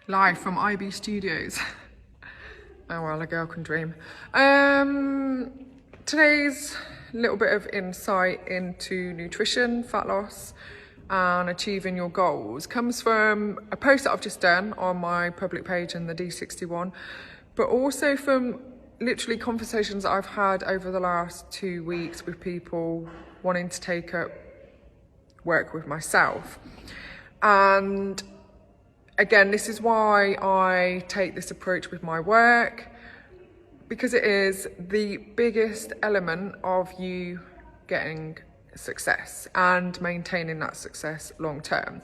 Live from IB Studios. Oh well, a girl can dream. Today's little bit of insight into nutrition, fat loss, and achieving your goals comes from a post that I've just done on my public page in the D61, but also from literally conversations that I've had over the last 2 weeks with people wanting to take up work with myself. And again, this is why I take this approach with my work, because it is the biggest element of you getting success and maintaining that success long term.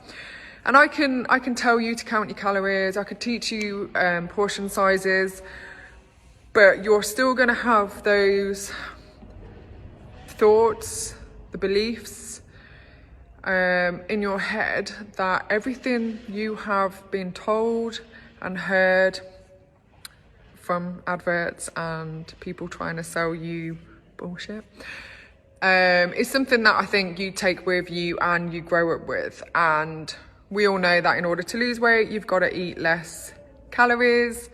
And I can tell you to count your calories, I could teach you portion sizes, but you're still going to have those thoughts, the beliefs in your head that everything you have been told and heard from adverts and people trying to sell you bullshit is something that I think you take with you and you grow up with. And we all know that in order to lose weight, you've got to eat less calories.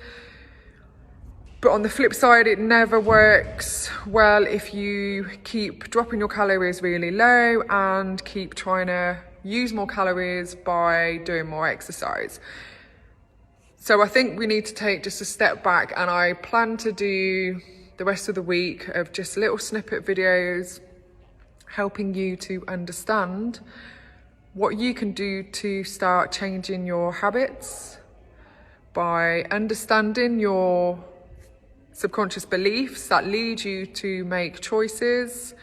But on the flip side, it never works well if you keep dropping your calories really low and keep trying to use more calories by doing more exercise. So I think we need to take just a step back, and I plan to do the rest of the week of just little snippet videos helping you to understand what you can do to start changing your habits by understanding your subconscious beliefs that lead you to make choices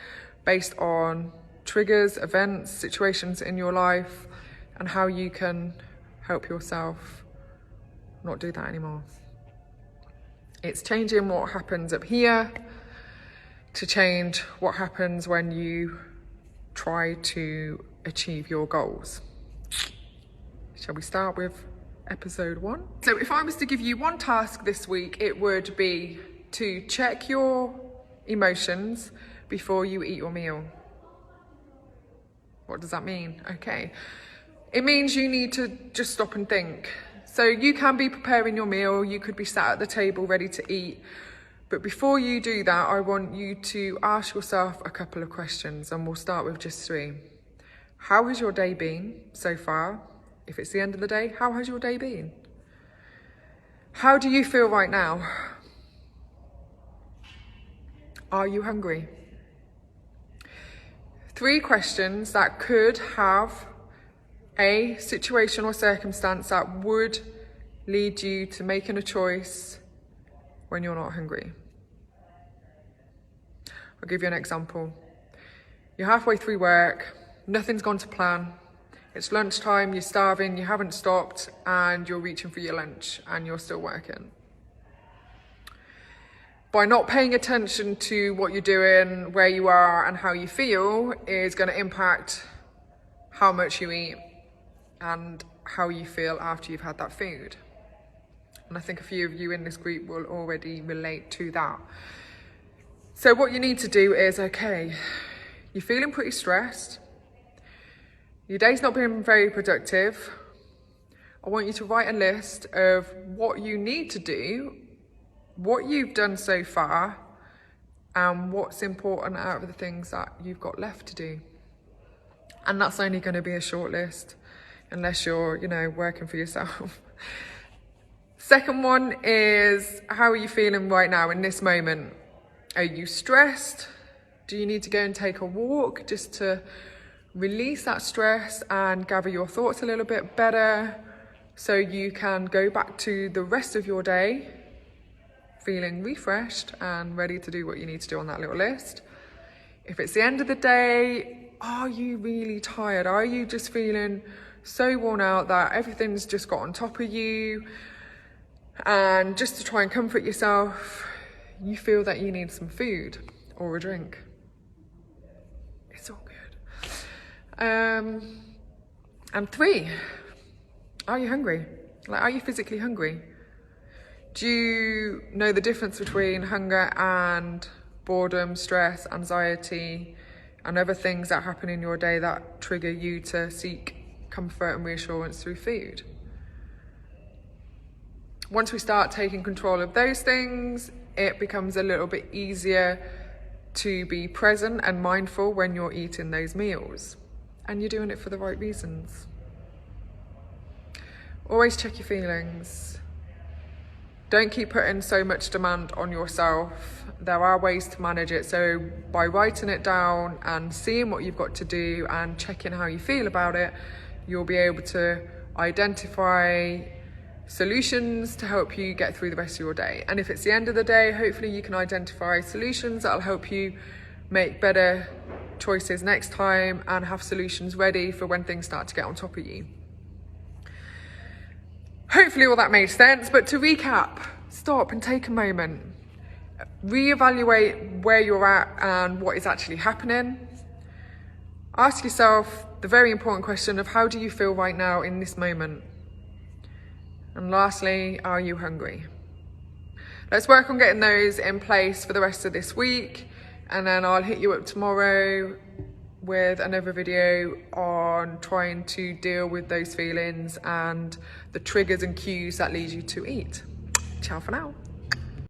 based on triggers, events, situations in your life, and how you can help yourself not do that anymore. It's changing what happens up here to change what happens when you try to achieve your goals. Shall we start with episode 1? So if I was to give you one task this week, it would be to check your emotions before you eat your meal. What does that mean? Okay. It means you need to just stop and think. So you can be preparing your meal, you could be sat at the table ready to eat, but before you do that, I want you to ask yourself a couple of questions, and we'll start with just 3. How has your day been so far? If it's the end of the day, how has your day been? How do you feel right now? Are you hungry? 3 questions that could have a situation or circumstance that would lead you to making a choice when you're not hungry. I'll give you an example. You're halfway through work, nothing's gone to plan. It's lunchtime, you're starving, you haven't stopped, and you're reaching for your lunch and you're still working. By not paying attention to what you're doing, where you are, and how you feel is going to impact how much you eat and how you feel after you've had that food. And I think a few of you in this group will already relate to that. So what you need to do is, okay, you're feeling pretty stressed. Your day's not been very productive. I want you to write a list of what you need to do, what you've done so far, and what's important out of the things that you've got left to do. And that's only going to be a short list, unless you're, working for yourself. Second one is, how are you feeling right now in this moment? Are you stressed? Do you need to go and take a walk just to release that stress and gather your thoughts a little bit better so you can go back to the rest of your day feeling refreshed and ready to do what you need to do on that little list? If it's the end of the day, are you really tired? Are you just feeling so worn out that everything's just got on top of you, and just to try and comfort yourself, you feel that you need some food or a drink? It's all good. And 3, are you hungry? Are you physically hungry? Do you know the difference between hunger and boredom, stress, anxiety, and other things that happen in your day that trigger you to seek comfort and reassurance through food? Once we start taking control of those things, it becomes a little bit easier to be present and mindful when you're eating those meals, and you're doing it for the right reasons. Always check your feelings. Don't keep putting so much demand on yourself. There are ways to manage it. So by writing it down and seeing what you've got to do and checking how you feel about it, you'll be able to identify solutions to help you get through the rest of your day. And if it's the end of the day, hopefully you can identify solutions that'll help you make better choices next time and have solutions ready for when things start to get on top of you. Hopefully all that made sense, but to recap, stop and take a moment. Reevaluate where you're at and what is actually happening. Ask yourself the very important question of how do you feel right now in this moment? And lastly, are you hungry? Let's work on getting those in place for the rest of this week, and then I'll hit you up tomorrow with another video on trying to deal with those feelings and the triggers and cues that lead you to eat. Ciao for now.